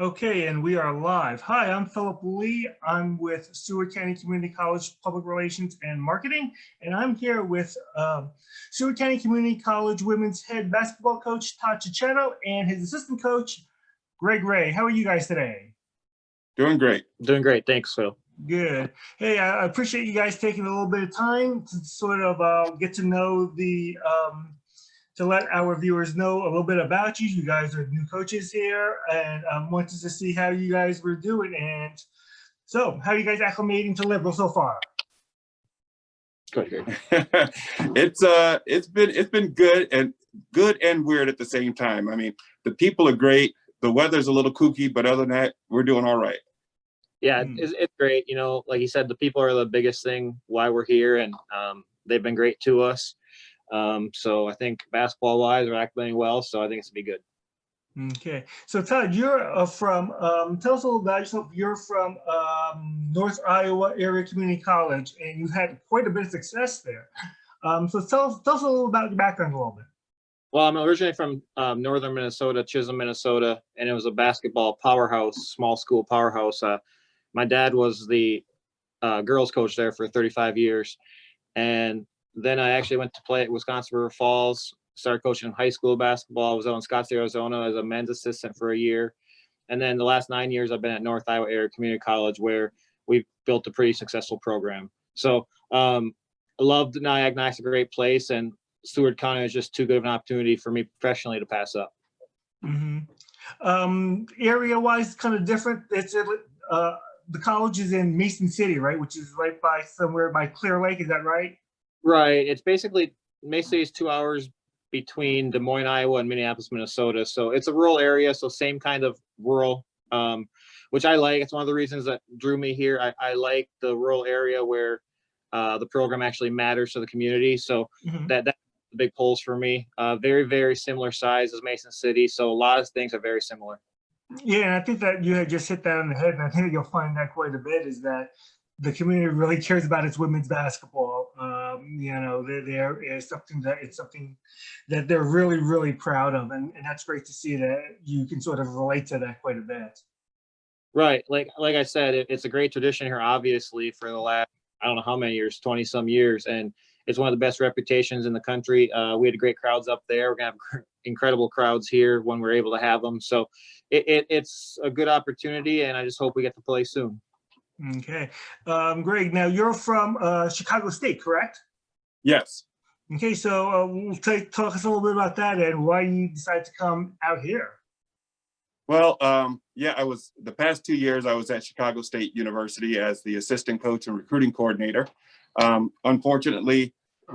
Okay, and we are live. Hi, I'm Philip Lee. I'm with Seward County Community College Public Relations and Marketing, and I'm here with Seward County Community College women's head basketball coach, Todd Ciochetto, and his assistant coach, Greg Ray. How are you guys today? Doing great. Doing great. Thanks, Phil. Good. Hey, I appreciate you guys taking a little bit of time to sort of get to know to let our viewers know a little bit about you. You guys are new coaches here, and wanted to see how you guys were doing. And so, how are you guys acclimating to Liberal so far? It's been good and weird at the same time. I mean, the people are great. The weather's a little kooky, but other than that, we're doing all right. Yeah, it's great. You know, like you said, the people are the biggest thing why we're here, and they've been great to us. So I think basketball-wise, we're acclimating well. So I think it's gonna be good. Okay, so Todd, you're from. Tell us a little about yourself. You're from North Iowa Area Community College, and you've had quite a bit of success there. So tell us a little about your background a little bit. Well, I'm originally from northern Minnesota, Chisholm, Minnesota, and it was a basketball powerhouse, small school powerhouse. My dad was the girls coach there for 35 years, and then I actually went to play at Wisconsin River Falls, started coaching high school basketball. I was out in Scottsdale, Arizona as a men's assistant for a year. And then the last 9 years I've been at North Iowa Area Community College, where we've built a pretty successful program. So I loved Niagara. It's a great place, and Seward County is just too good of an opportunity for me professionally to pass up. Area-wise, kind of different. It's the college is in Mason City, right? Which is right by somewhere by Clear Lake. Is that right? Right. It's basically Mason City is 2 hours between Des Moines, Iowa, and Minneapolis, Minnesota. So it's a rural area. So same kind of rural, which I like. It's one of the reasons that drew me here. I like the rural area where the program actually matters to the community. So that's the big pulls for me. Very, very similar size as Mason City. So a lot of things are very similar. Yeah, and I think that you had just hit that on the head, and I think you'll find that quite a bit is that the community really cares about its women's basketball. You know, there is something that they're really, really proud of, and that's great to see that you can sort of relate to that quite a bit. Right, like I said, it's a great tradition here, obviously, for the last I don't know how many years, 20 some years, and it's one of the best reputations in the country. We had great crowds up there. We're gonna have incredible crowds here when we're able to have them. So it's a good opportunity, and I just hope we get to play soon. Okay, Greg. Now you're from Chicago State, correct? Yes. Okay, so talk us a little bit about that and why you decided to come out here. Well, yeah, the past 2 years I was at Chicago State University as the assistant coach and recruiting coordinator. Unfortunately,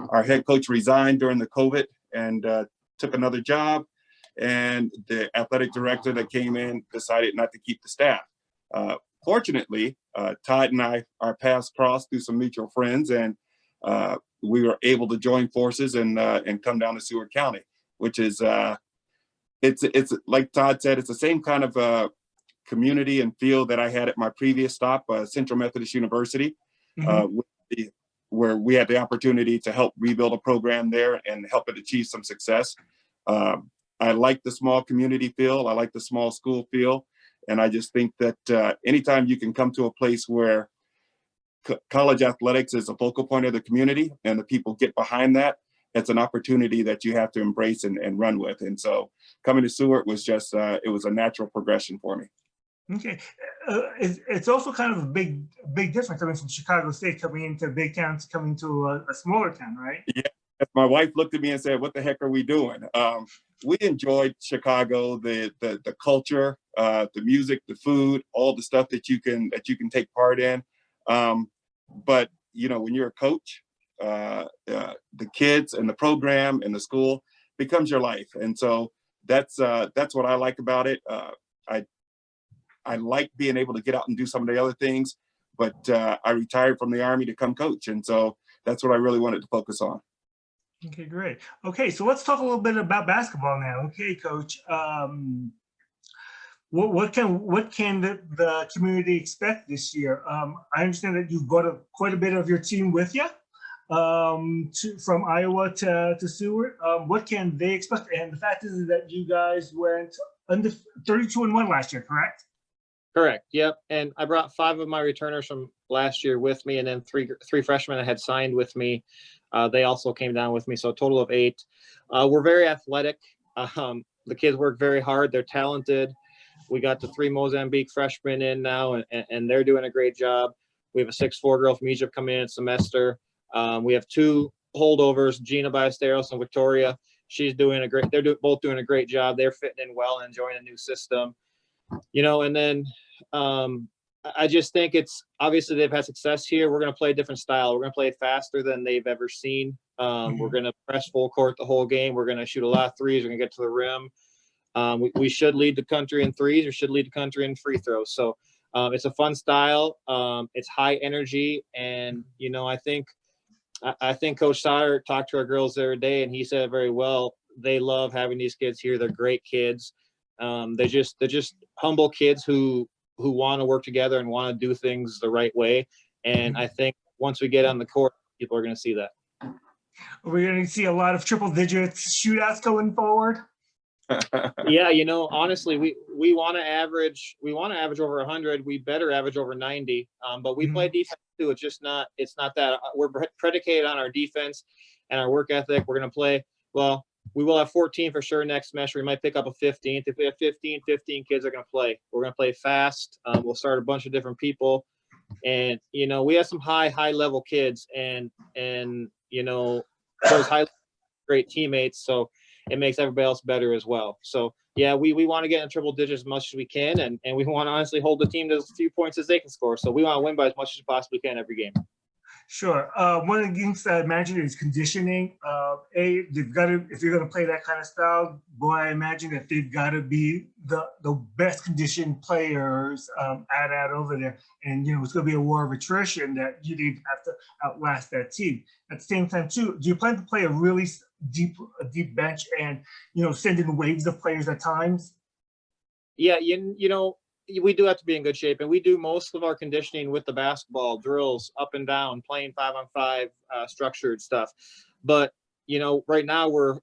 our head coach resigned during the COVID and took another job, and the athletic director that came in decided not to keep the staff. Fortunately, Todd and I, our paths crossed through some mutual friends, and we were able to join forces and come down to Seward County, which is it's like Todd said, it's the same kind of community and feel that I had at my previous stop, Central Methodist University, where we had the opportunity to help rebuild a program there and help it achieve some success. I like the small community feel. I like the small school feel. And I just think that anytime you can come to a place where college athletics is a focal point of the community and the people get behind that, it's an opportunity that you have to embrace and run with. And so coming to Seward was just, it was a natural progression for me. Okay, it's also kind of a big difference. I mean, from Chicago State coming into a big town to coming to a smaller town, right? Yeah, my wife looked at me and said, "What the heck are we doing?" We enjoyed Chicago, the culture, the music, the food, all the stuff that you can take part in. But you know, when you're a coach, the kids and the program and the school becomes your life, and so that's what I like about it. I like being able to get out and do some of the other things, but I retired from the Army to come coach, and so that's what I really wanted to focus on. Okay, great. Okay, so let's talk a little bit about basketball now. Okay, Coach. What can the community expect this year? I understand that you've brought quite a bit of your team with you from Iowa to Seward. What can they expect? And the fact is that you guys went under 32-1 last year, correct? Correct. Yep. And I brought 5 of my returners from last year with me, and then three freshmen I had signed with me. They also came down with me, so a total of 8. We're very athletic. The kids work very hard. They're talented. We got the 3 Mozambique freshmen in now, and they're doing a great job. We have a 6'4" girl from Egypt coming in semester. We have 2 holdovers, Gina Ballesteros and Victoria. She's doing a great. Both doing a great job. They're fitting in well and enjoying a new system. And then I just think it's obviously they've had success here. We're going to play a different style. We're going to play faster than they've ever seen. We're going to press full court the whole game. We're going to shoot a lot of threes. We're going to get to the rim. We should lead the country in threes. We should lead the country in free throws. So it's a fun style. It's high energy. And, I think Coach Sauter talked to our girls the other day, and he said very well. They love having these kids here. They're great kids. They're just humble kids who want to work together and want to do things the right way. And I think once we get on the court, people are going to see that. We're going to see a lot of triple digits shootouts going forward. Yeah, honestly, we want to average over 100. We better average over 90. But we play defense too. It's not that we're predicated on our defense and our work ethic. We're going to play well. We will have 14 for sure next semester. We might pick up a 15th. If we have 15 kids are going to play. We're going to play fast. We'll start a bunch of different people. And, we have some high level kids and those high great teammates. So it makes everybody else better as well. So, yeah, we want to get in triple digits as much as we can. And we want to honestly hold the team to as few points as they can score. So we want to win by as much as we possibly can every game. Sure. One of the things that I imagine is conditioning. They've got to, if you're going to play that kind of style, boy, I imagine that they've got to be the best conditioned players at over there. And, it's going to be a war of attrition that you need to have to outlast that team. At the same time, too, do you plan to play a really deep bench and, send in waves of players at times? Yeah, we do have to be in good shape, and we do most of our conditioning with the basketball drills up and down, playing 5-on-5 structured stuff. But right now we're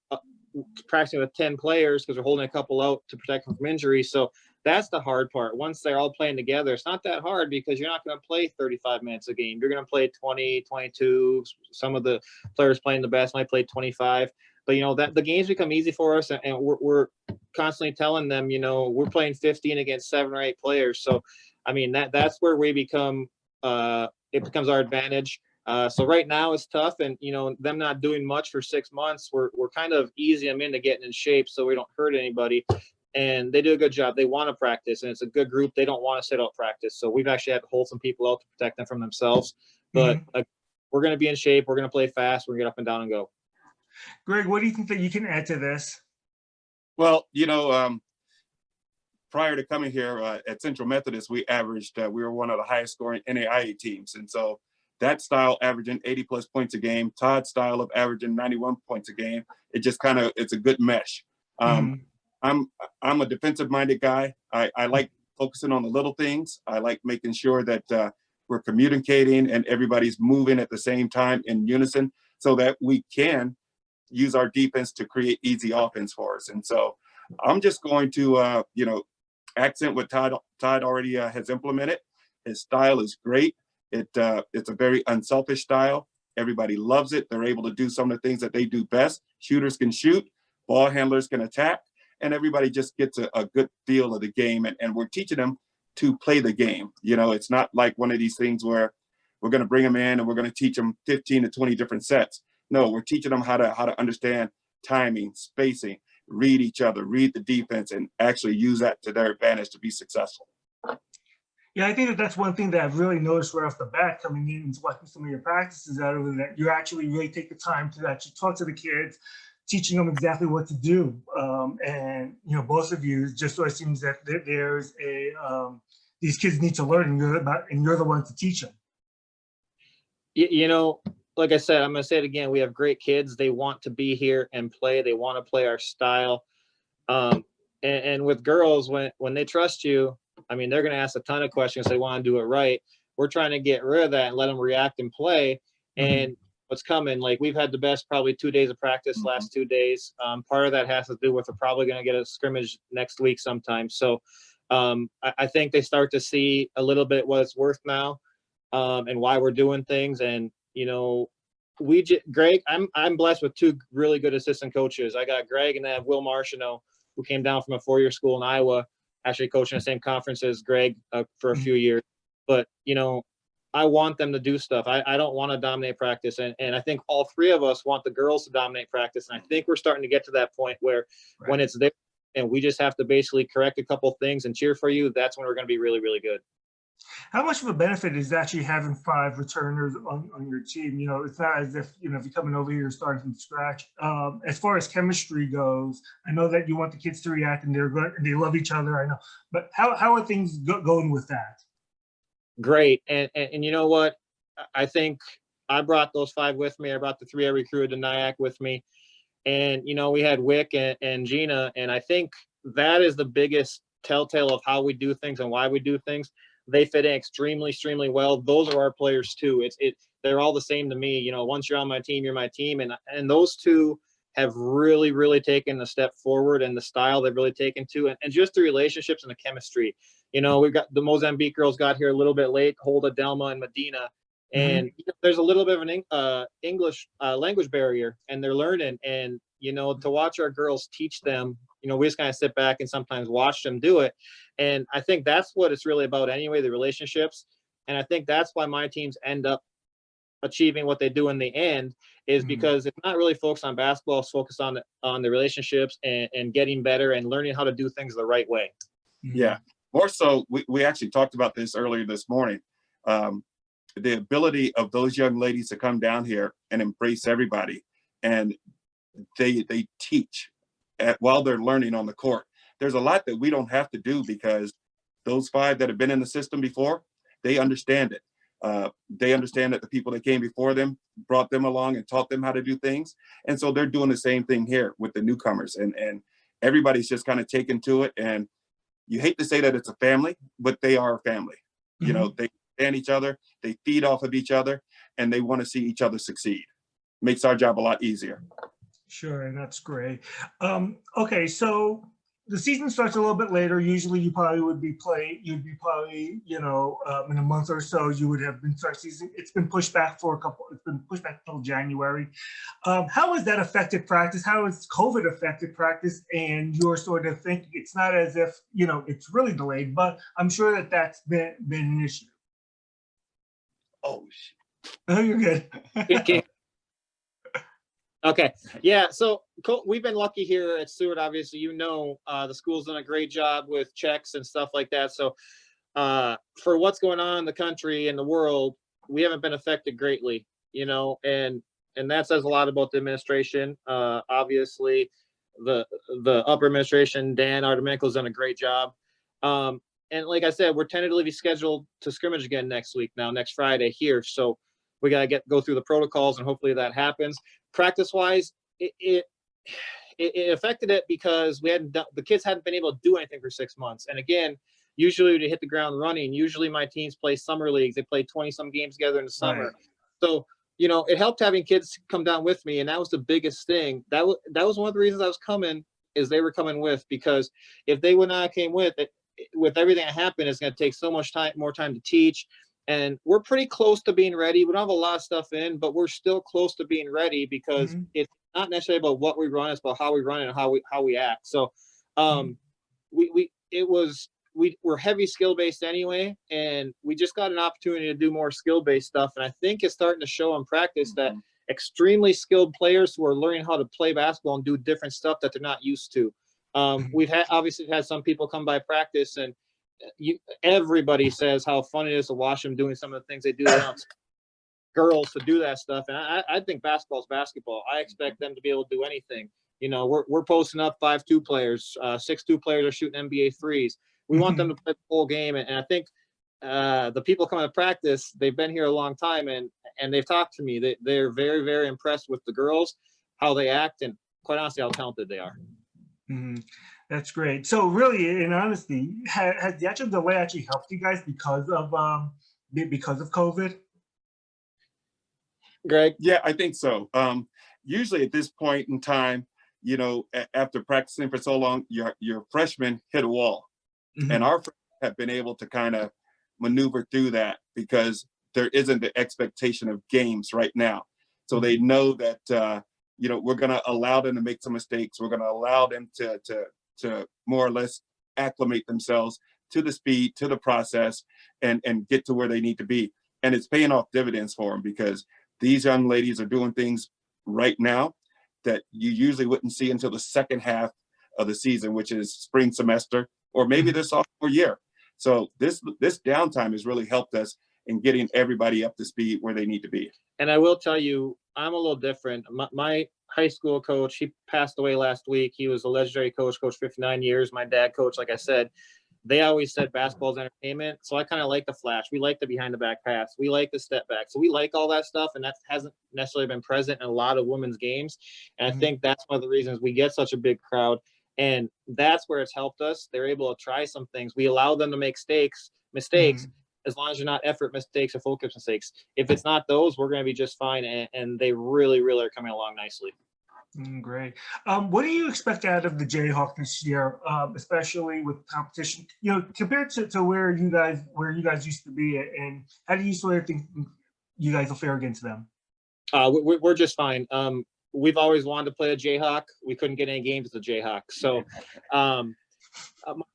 practicing with 10 players because we're holding a couple out to protect them from injury. So that's the hard part. Once they're all playing together, it's not that hard because you're not going to play 35 minutes a game. You're going to play 20, 22. Some of the players playing the best might play 25. But that the games become easy for us, and we're constantly telling them, we're playing 15 against 7 or 8 players. So, I mean that's where we become it becomes our advantage. So right now it's tough, and them not doing much for 6 months, we're kind of easing them into getting in shape so we don't hurt anybody. And they do a good job. They want to practice, and it's a good group. They don't want to sit out practice. So we've actually had to hold some people out to protect them from themselves. But we're going to be in shape. We're going to play fast. We're going to get up and down and go. Greg, what do you think that you can add to this? Well, prior to coming here at Central Methodist, we were one of the highest scoring NAIA teams. And so that style averaging 80+ points a game, Todd's style of averaging 91 points a game, it's a good mesh. I'm a defensive minded guy. I like focusing on the little things. I like making sure that we're communicating and everybody's moving at the same time in unison so that we can use our defense to create easy offense for us. And so I'm just going to, accent what Todd already has implemented. His style is great. It's a very unselfish style. Everybody loves it. They're able to do some of the things that they do best. Shooters can shoot, ball handlers can attack, and everybody just gets a good feel of the game. And we're teaching them to play the game. It's not like one of these things where we're going to bring them in and we're going to teach them 15 to 20 different sets. No, we're teaching them how to understand timing, spacing, read each other, read the defense, and actually use that to their advantage to be successful. Yeah, I think that's one thing that I've really noticed right off the bat coming in and watching some of your practices that you actually really take the time to actually talk to the kids, teaching them exactly what to do. And, both of you, just so it seems that there's these kids need to learn and you're the one to teach them. Like I said, I'm going to say it again. We have great kids. They want to be here and play. They want to play our style. And with girls, when they trust you, I mean, they're going to ask a ton of questions. They want to do it right. We're trying to get rid of that and let them react and play. And what's coming, like we've had the best probably 2 days of practice last 2 days. Part of that has to do with we're probably going to get a scrimmage next week sometime. So I think they start to see a little bit what it's worth now, and why we're doing things. And, you know, Greg, I'm blessed with two really good assistant coaches. I got Greg, and I have Will Marchino, who came down from a 4-year school in Iowa, actually coaching the same conference as Greg for a few years. But, you know, I want them to do stuff. I don't want to dominate practice. And I think all three of us want the girls to dominate practice. And I think we're starting to get to that point where when it's there and we just have to basically correct a couple things and cheer for you, that's when we're going to be really, really good. How much of a benefit is actually having 5 returners on your team? You know, it's not as if, you know, if you're coming over here starting from scratch. As far as chemistry goes, I know that you want the kids to react and they love each other. I know, but how are things going with that? Great. And you know what? I think I brought those 5 with me. I brought the 3 I recruited to Nyack with me. And, you know, we had Wick and Gina. And I think that is the biggest telltale of how we do things and why we do things. They fit in extremely, extremely well. Those are our players too. They're all the same to me. You know, once you're on my team, you're my team. And those two have really, really taken a step forward, and the style they've really taken to, and just the relationships and the chemistry. You know, we've got the Mozambique girls got here a little bit late, Holda, Delma, and Medina. And there's a little bit of an English language barrier, and they're learning. And, you know, to watch our girls teach them, you know, we just kind of sit back and sometimes watch them do it. And I think that's what it's really about anyway, the relationships. And I think that's why my teams end up achieving what they do in the end, is because it's not really focused on basketball, it's focused on the relationships and getting better and learning how to do things the right way. Yeah, more so, we actually talked about this earlier this morning. The ability of those young ladies to come down here and embrace everybody, and they teach while they're learning on the court. There's a lot that we don't have to do because those 5 that have been in the system before, they understand it. They understand that the people that came before them brought them along and taught them how to do things. And so they're doing the same thing here with the newcomers, and everybody's just kind of taken to it. And you hate to say that it's a family, but they are a family. You know, they understand each other, they feed off of each other, and they want to see each other succeed. Makes our job a lot easier. Sure, and that's great. Okay, so the season starts a little bit later. Usually, you would be you know, in a month or so, you would have been start season. It's been pushed back for a couple. It's been pushed back until January. How has that affected practice? How has COVID affected practice? And you're sort of thinking it's not as if, you know, it's really delayed, but I'm sure that that's been an issue. Oh shit! Oh, you're good. Okay. Yeah. So we've been lucky here at Stewart. Obviously, you know, the school's done a great job with checks and stuff like that. So for what's going on in the country and the world, we haven't been affected greatly, you know, and that says a lot about the administration. Obviously, the upper administration, Dan Ardomenico's done a great job. And like I said, we're tentatively scheduled to scrimmage again next week now, next Friday here. So we got to go through the protocols, and hopefully that happens. Practice wise, it affected it because the kids hadn't been able to do anything for 6 months. And again, usually to hit the ground running, usually my teams play summer leagues. They play 20-some games together in the summer. Right. So, you know, it helped having kids come down with me. And that was the biggest thing. That was one of the reasons I was coming, is they were coming with, because if they would not came with it, with everything that happened, it's going to take so much more time to teach. And we're pretty close to being ready. We don't have a lot of stuff in, but we're still close to being ready, because it's not necessarily about what we run, it's about how we run and how we act. So we're heavy skill based anyway, and we just got an opportunity to do more skill based stuff. And I think it's starting to show in practice that extremely skilled players who are learning how to play basketball and do different stuff that they're not used to. We've obviously had some people come by practice, and everybody says how fun it is to watch them doing some of the things they do. Girls to do that stuff, and I think basketball's basketball. I expect them to be able to do anything. You know, we're posting up 5'2" players, 6'2" players are shooting NBA threes. We want them to play the whole game, and I think the people coming to practice, they've been here a long time, and they've talked to me. They're very, very impressed with the girls, how they act, and quite honestly, how talented they are. That's great. So really, in honesty, has the actual delay actually helped you guys because of COVID? Greg? Yeah, I think so. Usually at this point in time, you know, after practicing for so long, your freshmen hit a wall. And our friends have been able to kind of maneuver through that because there isn't the expectation of games right now. So they know that, we're going to allow them to make some mistakes. We're going to allow them to more or less acclimate themselves to the speed, to the process, and get to where they need to be. And it's paying off dividends for them because these young ladies are doing things right now that you usually wouldn't see until the second half of the season, which is spring semester, or maybe their sophomore year. So this downtime has really helped us in getting everybody up to speed where they need to be. And I will tell you, I'm a little different. My high school coach, he passed away last week. He was a legendary coach 59 years. My dad coached, like I said. They always said basketball is entertainment. So I kind of like the flash. We like the behind the back pass. We like the step back. So we like all that stuff. And that hasn't necessarily been present in a lot of women's games. And I think that's one of the reasons we get such a big crowd. And that's where it's helped us. They're able to try some things. We allow them to make mistakes, as long as they're not effort mistakes or focus mistakes. If it's not those, we're going to be just fine. And they really, really are coming along nicely. Great. What do you expect out of the Jayhawk this year, especially with competition, compared to where you guys used to be, and how do you sort of think you guys will fare against them? We're just fine. We've always wanted to play a Jayhawk. We couldn't get any games with the Jayhawk. So my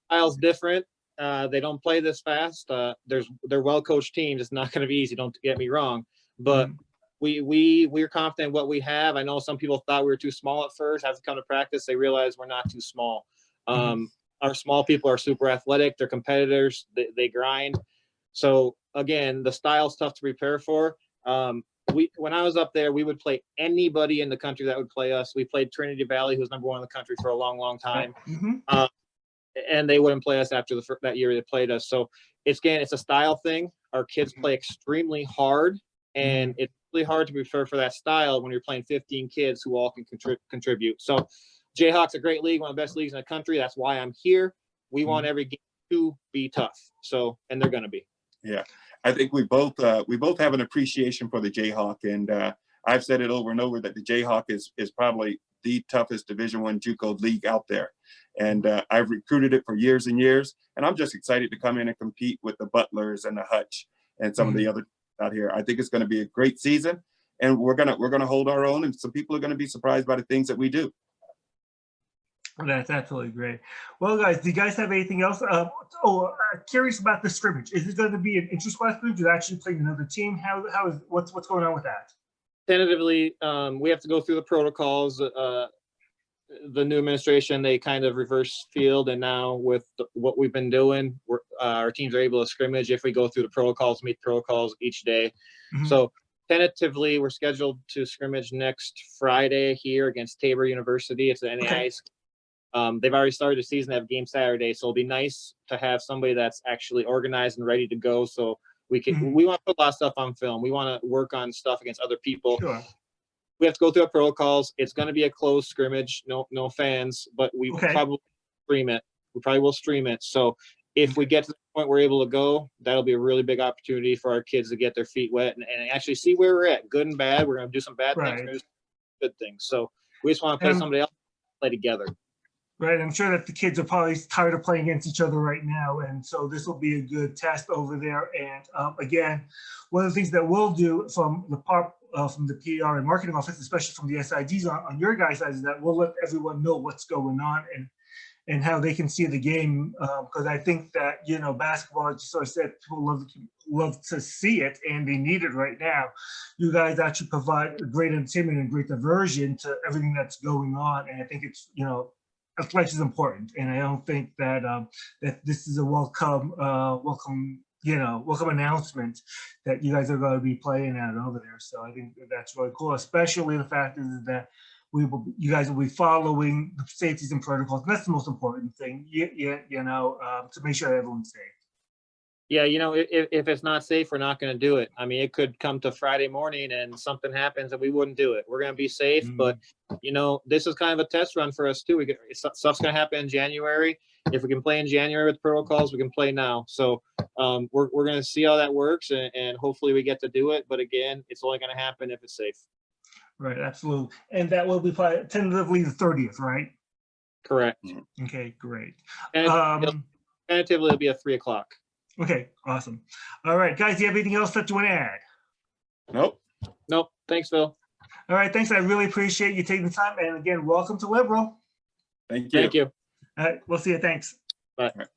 style's different. They don't play this fast. They're well-coached teams. It's not going to be easy. Don't get me wrong, but we're confident in what we have. I know some people thought we were too small at first. Have to come to practice. They realize we're not too small. Our small people are super athletic. They're competitors. They grind. So again, the style's tough to prepare for. When I was up there, we would play anybody in the country that would play us. We played Trinity Valley, who's #1 in the country for a long, long time. And they wouldn't play us after that year they played us. So it's a style thing. Our kids play extremely hard, and it's really hard to prepare for that style when you're playing 15 kids who all can contribute. So Jayhawk's a great league, one of the best leagues in the country. That's why I'm here. We want every game to be tough. So, and they're going to be. Yeah, I think we both have an appreciation for the Jayhawk, and I've said it over and over that the Jayhawk is probably the toughest Division I JUCO league out there. And I've recruited it for years and years, and I'm just excited to come in and compete with the Butlers and the Hutch and some of the other out here. I think it's going to be a great season, and we're gonna hold our own, and some people are going to be surprised by the things that we do. That's absolutely great. Well, guys, do you guys have anything else? Curious about the scrimmage. Is it going to be an inter-squad scrimmage? You're actually playing another team? What's going on with that? Tentatively, we have to go through the protocols. The new administration, they kind of reverse field, and now with what we've been doing, our teams are able to scrimmage if we go through the protocols, meet protocols each day. So tentatively, we're scheduled to scrimmage next Friday here against Tabor University. It's an NAIA. They've already started the season. They have game Saturday, so it'll be nice to have somebody that's actually organized and ready to go. So we want to put a lot of stuff on film. We want to work on stuff against other people. Sure. We have to go through our protocols. It's going to be a closed scrimmage, no fans, but we probably stream it. We probably will stream it. So if we get to the point we're able to go, that'll be a really big opportunity for our kids to get their feet wet and actually see where we're at, good and bad. We're going to do some bad things, we're going to do some good things. So we just want to play somebody else, play together. Right. I'm sure that the kids are probably tired of playing against each other right now. And so this will be a good test over there. And again, one of the things that we'll do from the PR and marketing office, especially from the SIDs on your guys' side, is that we'll let everyone know what's going on and how they can see the game. Because I think that, basketball, as you sort of said, people love to see it and they need it right now. You guys actually provide great entertainment and great diversion to everything that's going on. And I think it's, athletics is important, and I don't think that that this is a welcome announcement that you guys are going to be playing out over there. So I think that's really cool, especially the fact is that you guys will be following the safeties and protocols. And that's the most important thing, to make sure everyone's safe. Yeah, if it's not safe, we're not going to do it. I mean, it could come to Friday morning and something happens and we wouldn't do it. We're going to be safe, but this is kind of a test run for us too. Stuff's going to happen in January. If we can play in January with protocols, we can play now. So we're going to see how that works, and hopefully we get to do it. But again, it's only going to happen if it's safe. Right, absolutely. And that will be tentatively the 30th, right? Correct. Okay, great. And Tentatively, it'll be at 3 o'clock. Okay, awesome. All right, guys, do you have anything else that you want to add? Nope. Nope. Thanks, Phil. All right, thanks. I really appreciate you taking the time. And again, welcome to Liberal. Thank you. Thank you. All right, we'll see you. Thanks. Bye. All right.